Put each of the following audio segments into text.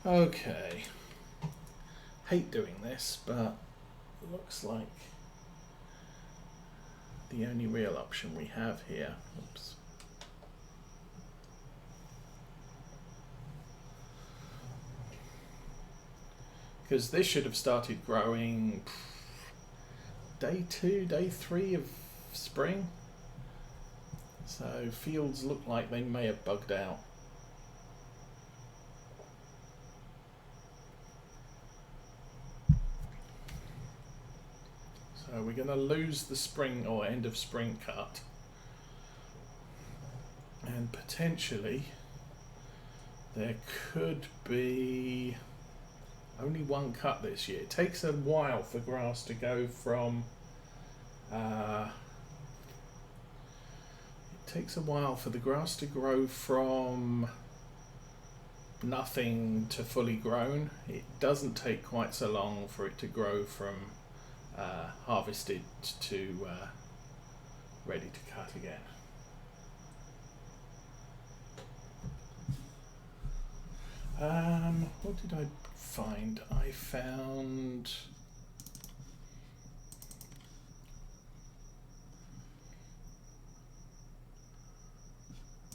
Okay. Hate doing this, but looks like the only real option we have here. Oops. Because this should have started growing day 2, day 3 of spring. So fields look like they may have bugged out. So we're going to lose the spring or end of spring cut. And potentially there could be only one cut this year. It takes a while for grass to go from it takes a while for the grass to grow from nothing to fully grown. It doesn't take quite so long for it to grow from harvested to ready to cut again. What did I find? I found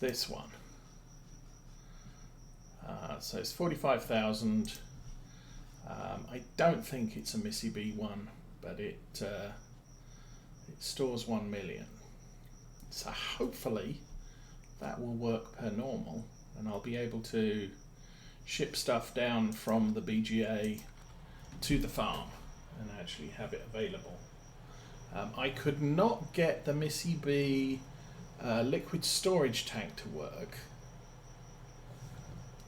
this one. So it's 45,000. I don't think it's a Missy B one, but it stores 1 million. So hopefully that will work per normal, and I'll be able to ship stuff down from the BGA to the farm and actually have it available. I could not get the Missy B liquid storage tank to work,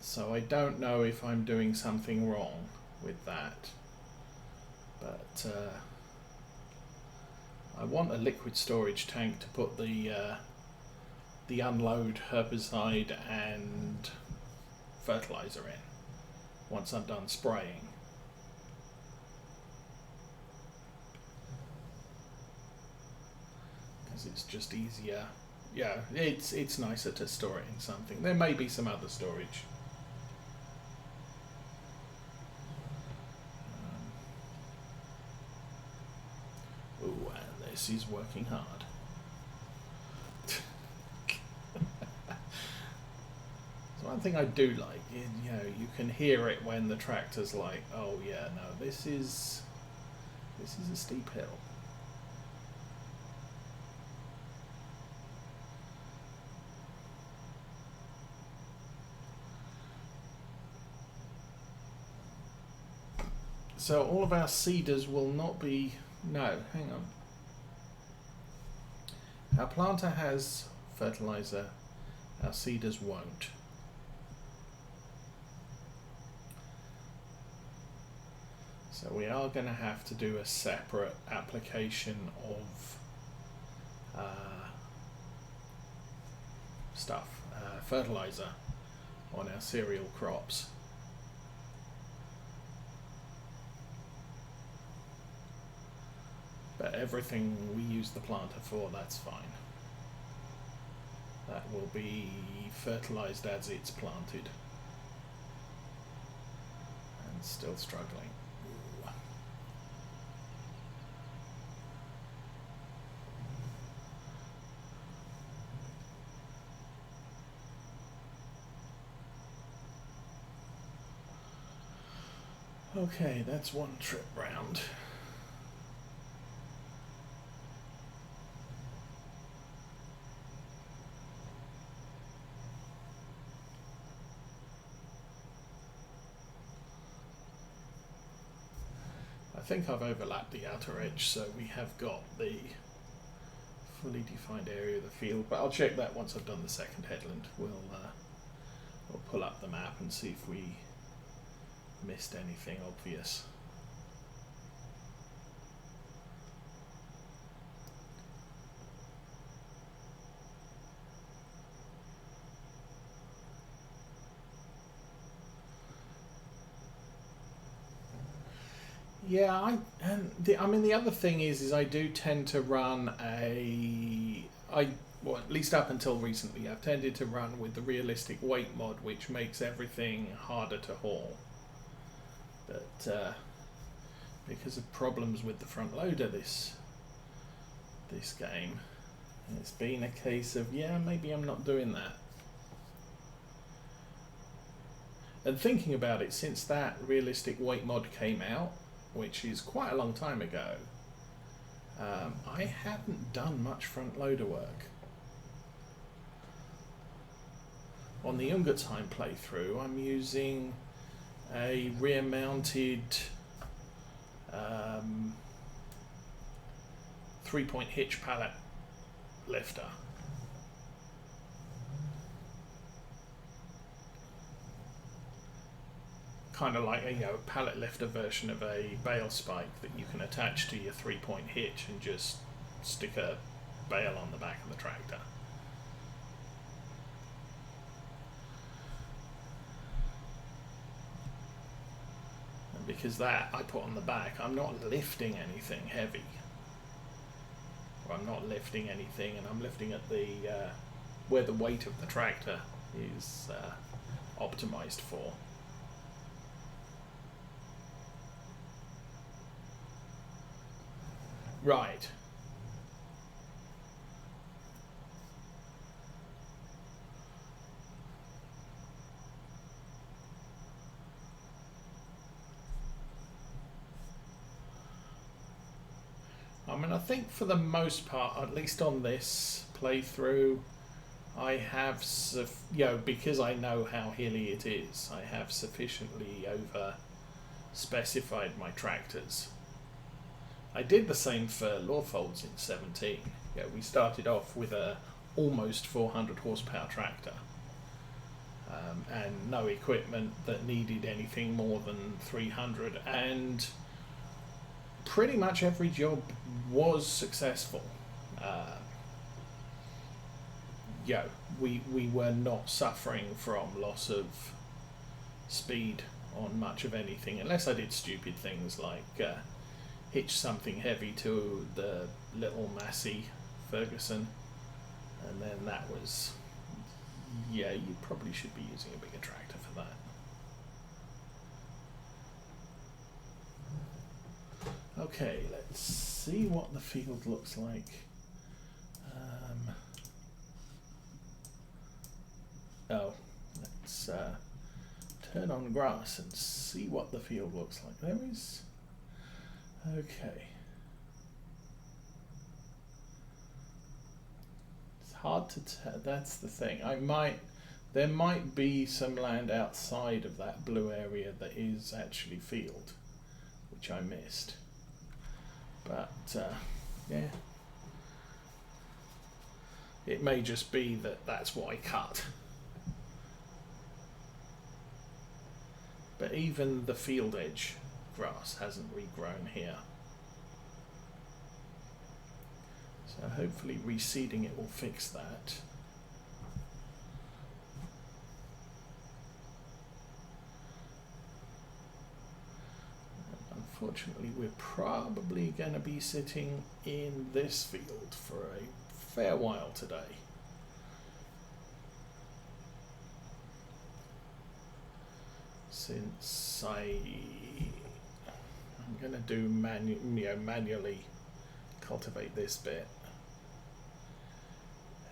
so I don't know if I'm doing something wrong with that, but I want a liquid storage tank to put the unload herbicide and fertilizer in once I'm done spraying. Because it's just easier. Yeah, it's nicer to store it in something. There may be some other storage. Oh, and this is working hard. So one thing I do like, you know, you can hear it when the tractor's like, oh yeah, no, this is a steep hill. So all of our seeders will not be, no, hang on. Our planter has fertilizer, our seeders won't. So we are going to have to do a separate application of fertilizer on our cereal crops. But everything we use the planter for, that's fine. That will be fertilized as it's planted. And still struggling. Okay, that's one trip round. I think I've overlapped the outer edge, so we have got the fully defined area of the field, but I'll check that once I've done the second headland. We'll pull up the map and see if we missed anything obvious. Yeah, I mean the other thing is I do tend to run well, at least up until recently, I've tended to run with the realistic weight mod, which makes everything harder to haul. But because of problems with the front loader this game, it's been a case of, yeah, maybe I'm not doing that. And thinking about it, since that realistic weight mod came out, which is quite a long time ago, I haven't done much front loader work. On the Ungertheim playthrough, I'm using a rear mounted 3-point hitch pallet lifter. Kind of like a pallet lifter version of a bale spike that you can attach to your 3-point hitch and just stick a bale on the back of the tractor. And because that I put on the back, I'm not lifting anything heavy. Or I'm not lifting anything, and I'm lifting at the where the weight of the tractor is optimized for. Right. I mean, I think for the most part, at least on this playthrough, I have, because I know how hilly it is, I have sufficiently over specified my tractors. I did the same for Lawfolds in 17. We started off with a almost 400 horsepower tractor, and no equipment that needed anything more than 300, and pretty much every job was successful. We were not suffering from loss of speed on much of anything, unless I did stupid things like hitch something heavy to the little Massey Ferguson, and then that was, you probably should be using a bigger tractor for that. Okay, let's see what the field looks like. Let's turn on grass and see what the field looks like. There is... Okay. It's hard to tell. That's the thing. There might be some land outside of that blue area that is actually field, which I missed. But yeah, it may just be that that's what I cut. But even the field edge grass hasn't regrown here. So hopefully reseeding it will fix that. Unfortunately, we're probably going to be sitting in this field for a fair while today. Since I'm going to do manually cultivate this bit,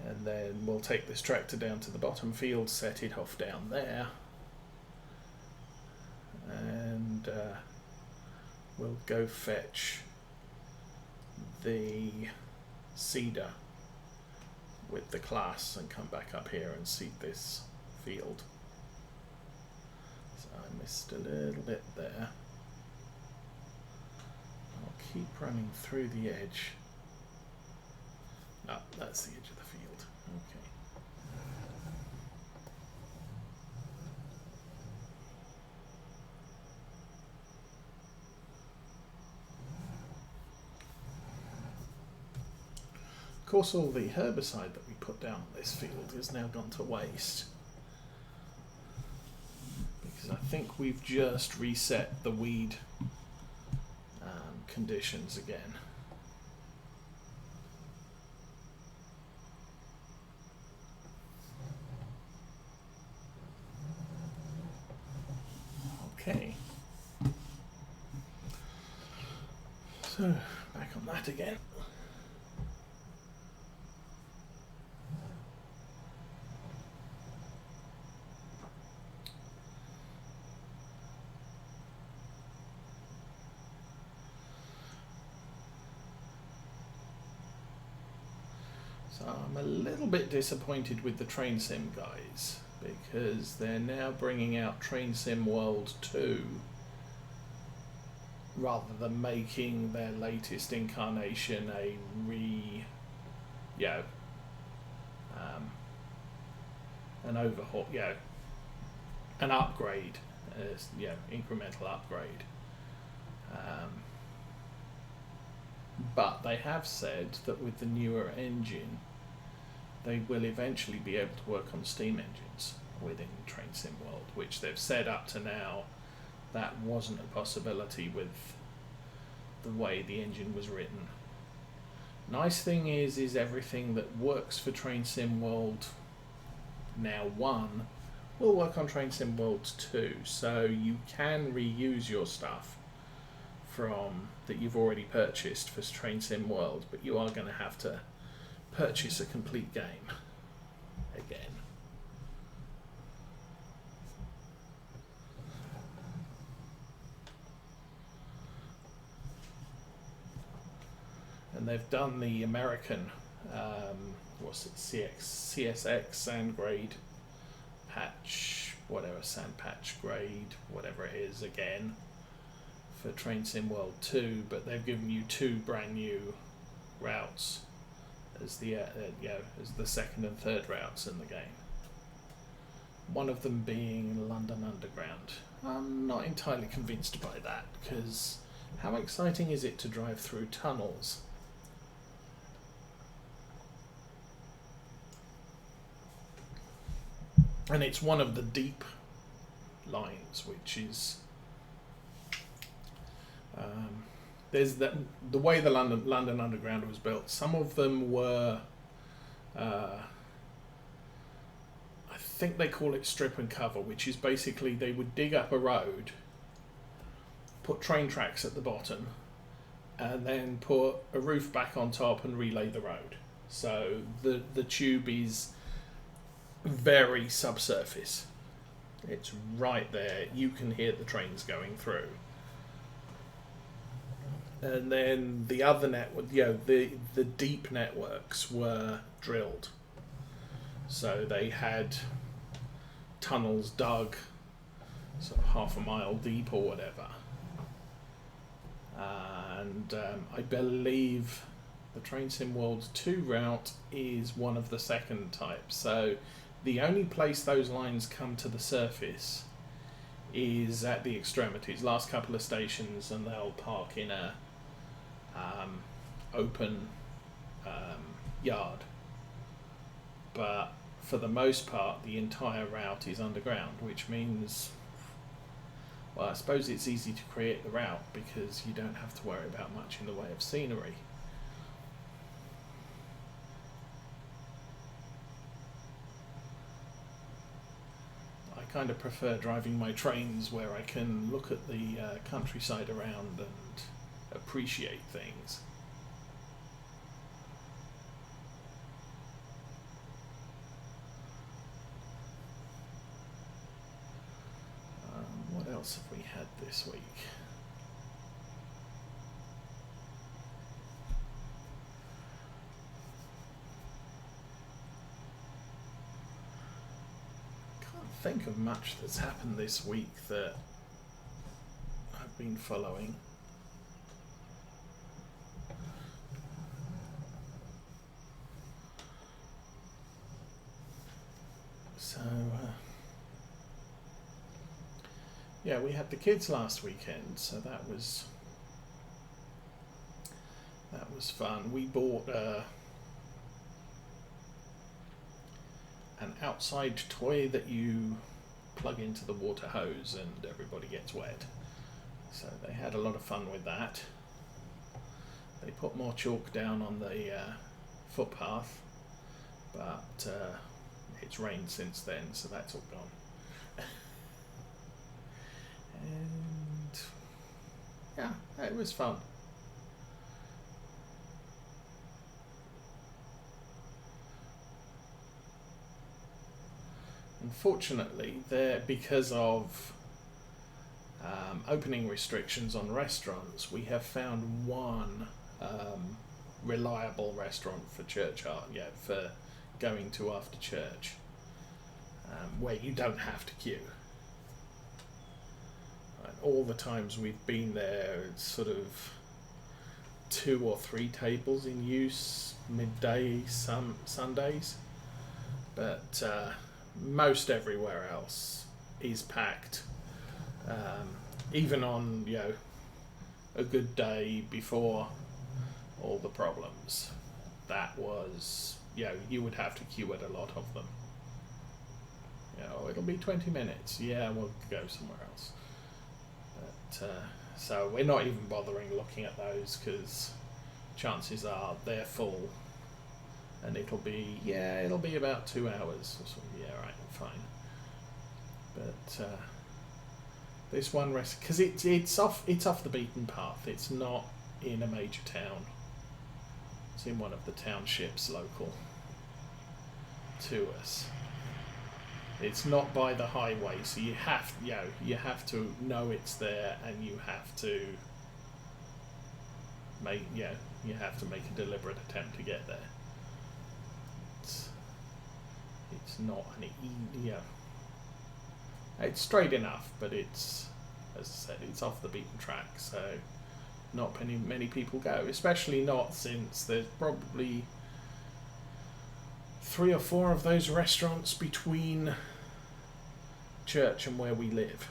and then we'll take this tractor down to the bottom field, set it off down there, and we'll go fetch the seeder with the class and come back up here and seed this field. So I missed a little bit there. I'll keep running through the edge. Ah, that's the edge of the field. Okay. Of course, all the herbicide that we put down on this field has now gone to waste, because I think we've just reset the weed conditions again. Okay. So, back on that again. So I'm a little bit disappointed with the Train Sim guys, because they're now bringing out Train Sim World 2 rather than making their latest incarnation a an overhaul, an upgrade, incremental upgrade. But they have said that with the newer engine, they will eventually be able to work on steam engines within Train Sim World, which they've said up to now that wasn't a possibility with the way the engine was written. Nice thing is everything that works for Train Sim World now 1 will work on Train Sim World 2, so you can reuse your stuff from that you've already purchased for Train Sim World, but you are going to have to purchase a complete game again. And they've done the American CSX sand grade patch, whatever, sand patch grade, whatever it is again for Train Sim World 2, but they've given you 2 brand new routes as the as the second and third routes in the game. One of them being London Underground. I'm not entirely convinced by that, because how exciting is it to drive through tunnels? And it's one of the deep lines, which is there's the way the London Underground was built. Some of them were, I think they call it strip and cover, which is basically they would dig up a road, put train tracks at the bottom, and then put a roof back on top and relay the road. So the tube is very subsurface. It's right there. You can hear the trains going through. And then the other network, the deep networks were drilled. So they had tunnels dug sort of half a mile deep or whatever. And I believe the Train Sim World 2 route is one of the second type. So the only place those lines come to the surface is at the extremities, last couple of stations, and they'll park in a open yard. But for the most part, the entire route is underground, which means, well, I suppose it's easy to create the route because you don't have to worry about much in the way of scenery. I kind of prefer driving my trains where I can look at the countryside around and appreciate things. What else have we had this week? Can't think of much that's happened this week that I've been following. So, yeah, we had the kids last weekend, so that was fun. We bought an outside toy that you plug into the water hose and everybody gets wet. So they had a lot of fun with that. They put more chalk down on the footpath, but it's rained since then, so that's all gone. And yeah, it was fun. unfortunately, because of opening restrictions on restaurants, we have found one reliable restaurant for church art, for going to after church, where you don't have to queue. And all the times we've been there, it's sort of 2 or 3 tables in use midday, some Sundays, but most everywhere else is packed. Even on a good day before all the problems, that was you would have to queue at a lot of them. It'll be 20 minutes. Yeah, we'll go somewhere else. But so we're not even bothering looking at those, because chances are they're full, and it'll be about 2 hours or something. Yeah, right, fine. But this one because it's off the beaten path. It's not in a major town. It's in one of the townships local to us. It's not by the highway, so you have to know it's there, and you have to make a deliberate attempt to get there. It's not it's straight enough, but it's, as I said, it's off the beaten track, so not many people go, especially not since there's probably 3 or 4 of those restaurants between church and where we live.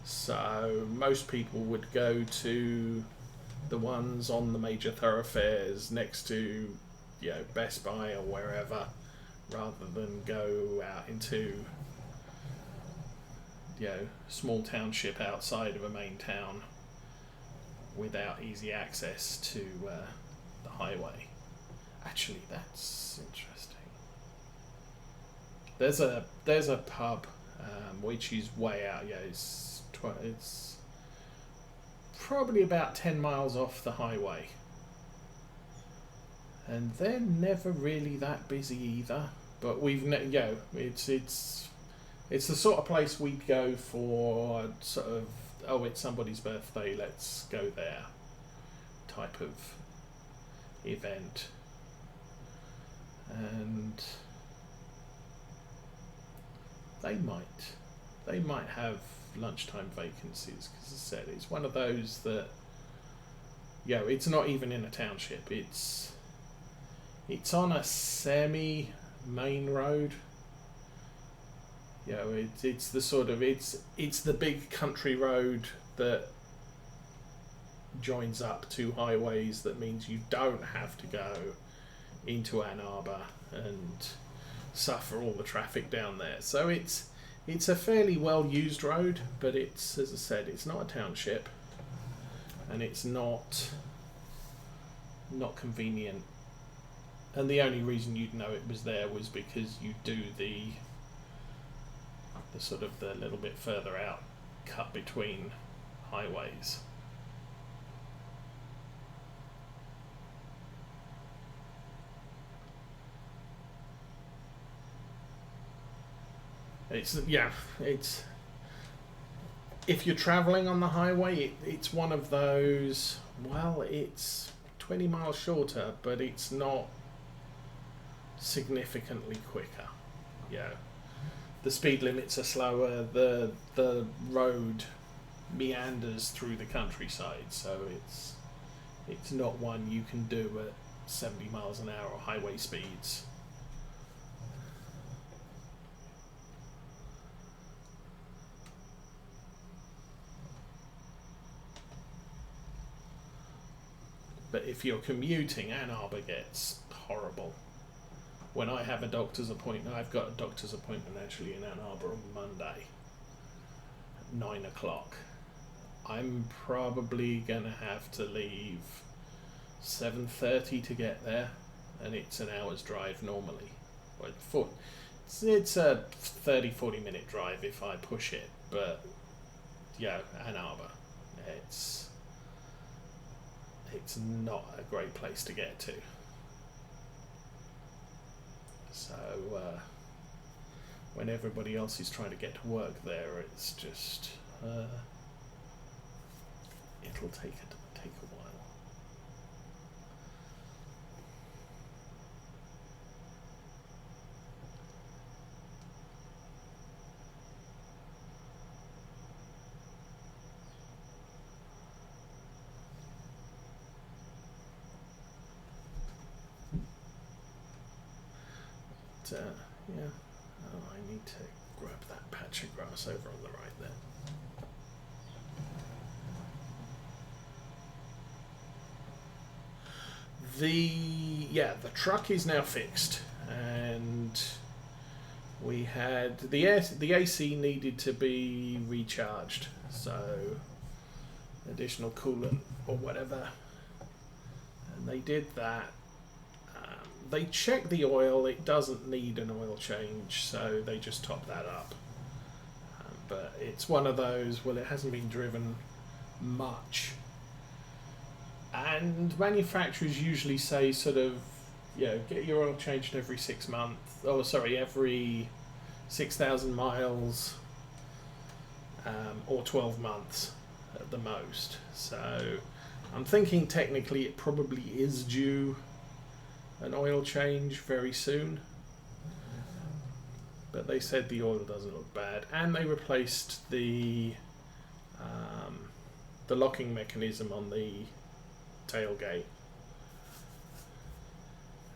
So most people would go to the ones on the major thoroughfares next to Best Buy or wherever, rather than go out into small township outside of a main town without easy access to the highway. Actually, that's interesting. There's a pub which is way out. It's probably about 10 miles off the highway, and they're never really that busy either. But it's the sort of place we'd go for sort of, it's somebody's birthday, let's go there type of event. And they might have lunchtime vacancies, because as I said, it's one of those that it's not even in a township. It's on a semi main road. It's the sort of it's the big country road that joins up 2 highways. That means you don't have to go into Ann Arbor and suffer all the traffic down there. So it's a fairly well used road, but it's, as I said, it's not a township, and it's not convenient. And the only reason you'd know it was there was because you do the sort of the little bit further out cut between highways. It's if you're travelling on the highway, it's one of those. Well, it's 20 miles shorter, but it's not significantly quicker. The speed limits are slower. The road meanders through the countryside, so it's not one you can do at 70 miles an hour highway speeds. But if you're commuting, Ann Arbor gets horrible. When I have a doctor's appointment, I've got a doctor's appointment actually in Ann Arbor on Monday at 9 o'clock. I'm probably going to have to leave 7:30 to get there, and it's an hour's drive normally. It's a 30-40 minute drive if I push it, but Ann Arbor, it's not a great place to get to. So when everybody else is trying to get to work there, it's just it'll take a while. Yeah, oh, I need to grab that patch of grass over on the right there. The truck is now fixed, and we had the AC needed to be recharged, so additional coolant or whatever, and they did that. They checked the oil, it doesn't need an oil change, so they just top that up. But it's one of those, well, it hasn't been driven much. And manufacturers usually say sort of, get your oil changed every 6 months, every 6,000 miles, or 12 months at the most. So I'm thinking technically it probably is due an oil change very soon, but they said the oil doesn't look bad, and they replaced the locking mechanism on the tailgate,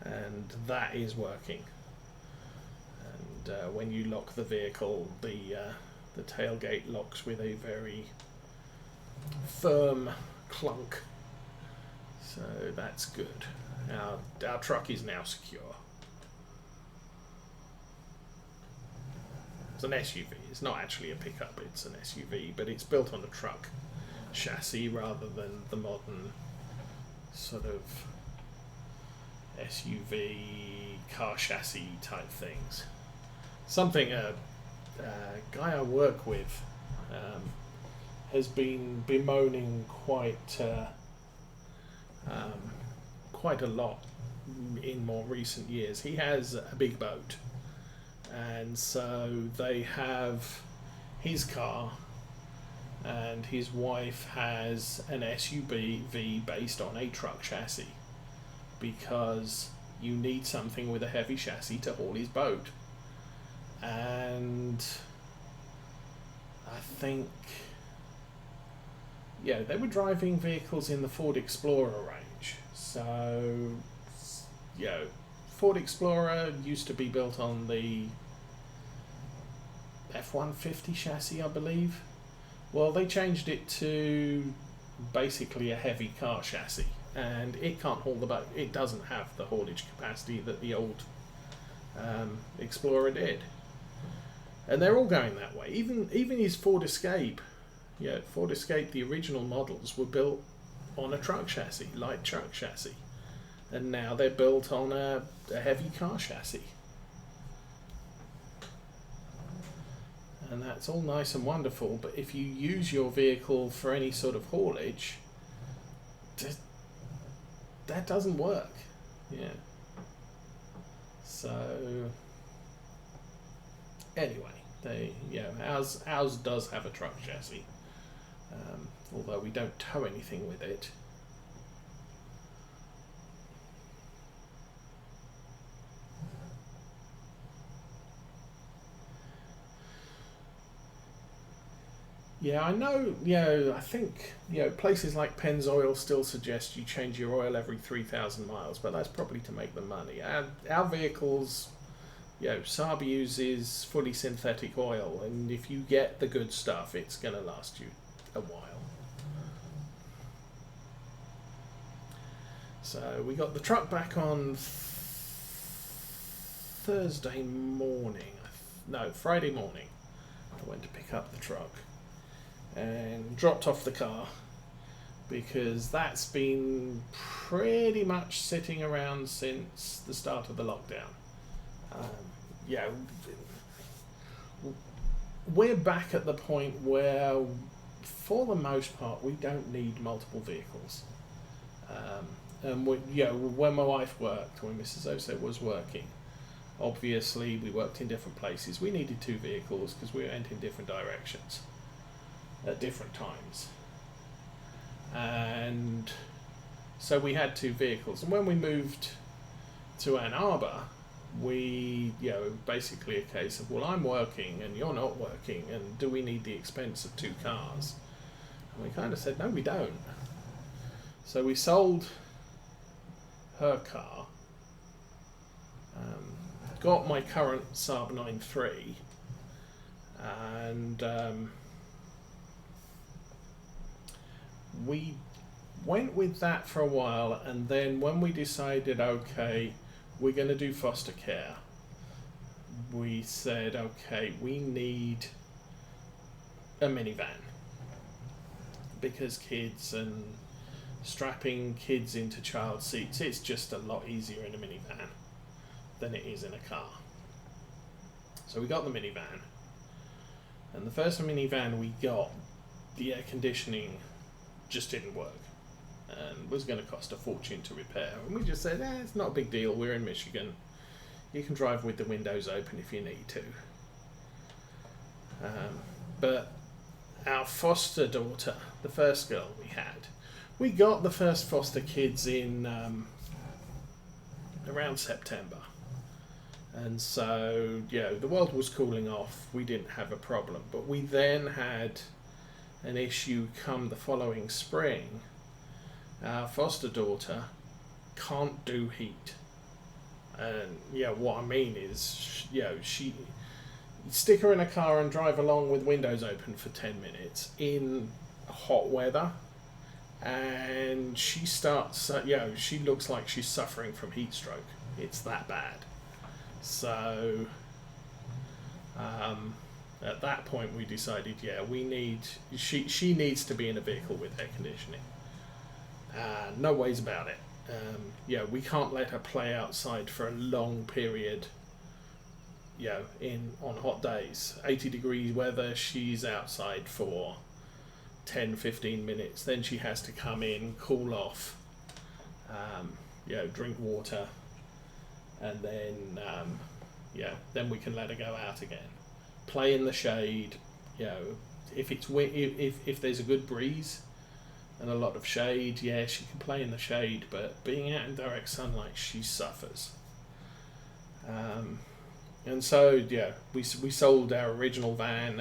and that is working. And when you lock the vehicle, the tailgate locks with a very firm clunk, so that's good. Our truck is now secure. It's an SUV. It's not actually a pickup, it's an SUV, but it's built on a truck chassis rather than the modern sort of SUV car chassis type things. Something a guy I work with has been bemoaning quite a lot in more recent years. He has a big boat, and so they have his car, and his wife has an SUV based on a truck chassis, because you need something with a heavy chassis to haul his boat. And I think, they were driving vehicles in the Ford Explorer range. So, Ford Explorer used to be built on the F-150 chassis, I believe. Well, they changed it to basically a heavy car chassis, and it can't haul the boat. It doesn't have the haulage capacity that the old Explorer did. And they're all going that way. Even his Ford Escape, Ford Escape, the original models were built on a truck chassis, light truck chassis, and now they're built on a heavy car chassis. And that's all nice and wonderful, but if you use your vehicle for any sort of haulage, that doesn't work. So anyway, ours does have a truck chassis, although we don't tow anything with it. I know, I think, places like Pennzoil still suggest you change your oil every 3,000 miles, but that's probably to make the money. Our vehicles, Saab uses fully synthetic oil, and if you get the good stuff, it's going to last you a while. So we got the truck back on Friday morning. I went to pick up the truck and dropped off the car, because that's been pretty much sitting around since the start of the lockdown. We're back at the point where, for the most part, we don't need multiple vehicles. And when my wife worked, when Mrs. Ose was working, obviously we worked in different places. We needed 2 vehicles because we went in different directions at different times. And so we had 2 vehicles. And when we moved to Ann Arbor, we, basically a case of, well, I'm working and you're not working, and do we need the expense of 2 cars? And we kind of said, no, we don't. So we sold her car, got my current Saab 9.3, and we went with that for a while, and then when we decided, okay, we're going to do foster care, we said, okay, we need a minivan, because kids and strapping kids into child seats, it's just a lot easier in a minivan than it is in a car. So we got the minivan, and the first minivan we got, the air conditioning just didn't work and was going to cost a fortune to repair, and we just said, it's not a big deal, we're in Michigan, you can drive with the windows open if you need to. But our foster daughter, the first girl we got the first foster kids in around September, and so the world was cooling off, we didn't have a problem, but we then had an issue come the following spring. Our foster daughter can't do heat, and what I mean is, she stick her in a car and drive along with windows open for 10 minutes in hot weather, and she starts, she looks like she's suffering from heat stroke. It's that bad. So at that point we decided, she needs to be in a vehicle with air conditioning. No ways about it. We can't let her play outside for a long period. On hot days, 80 degrees weather, she's outside for 10-15 minutes, then she has to come in, cool off, drink water, and then then we can let her go out again, play in the shade. If it's if there's a good breeze and a lot of shade, she can play in the shade, but being out in direct sunlight, she suffers. And so we sold our original van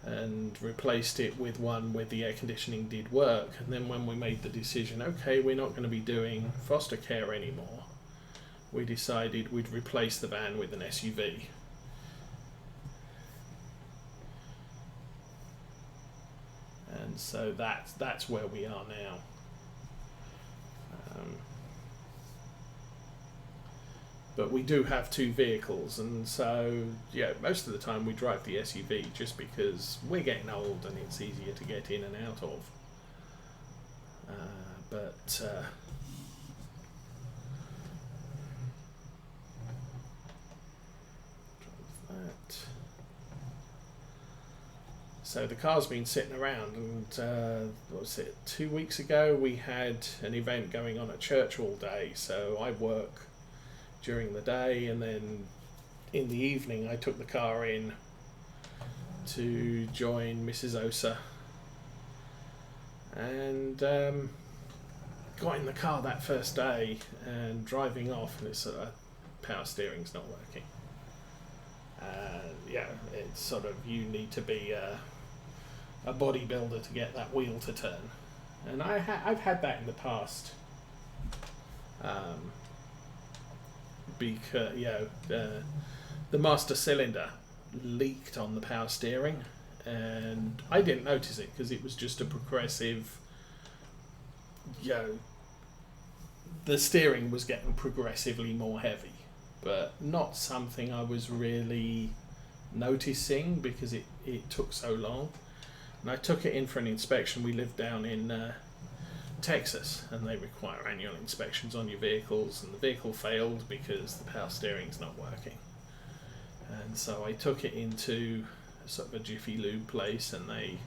and replaced it with one where the air conditioning did work. And then when we made the decision, okay, we're not going to be doing foster care anymore, we decided we'd replace the van with an SUV. And so that's where we are now. But we do have 2 vehicles, and so most of the time we drive the SUV just because we're getting old and it's easier to get in and out of. So the car's been sitting around, and 2 weeks ago we had an event going on at church all day, so I work during the day, and then in the evening I took the car in to join Mrs. Osa, and got in the car that first day and driving off, and it's power steering's not working. It's sort of, you need to be a bodybuilder to get that wheel to turn, and I've had that in the past. Because the master cylinder leaked on the power steering, and I didn't notice it because it was just a progressive, the steering was getting progressively more heavy, but not something I was really noticing because it took so long. And I took it in for an inspection. We live down in Texas, and they require annual inspections on your vehicles, and the vehicle failed because the power steering's not working. And so I took it into sort of a Jiffy Lube place, and they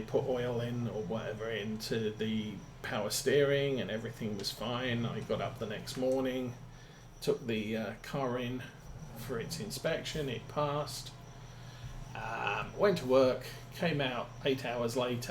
put oil in or whatever into the power steering, and everything was fine. I got up the next morning took the car in for its inspection. It passed. Went to work, came out 8 hours later,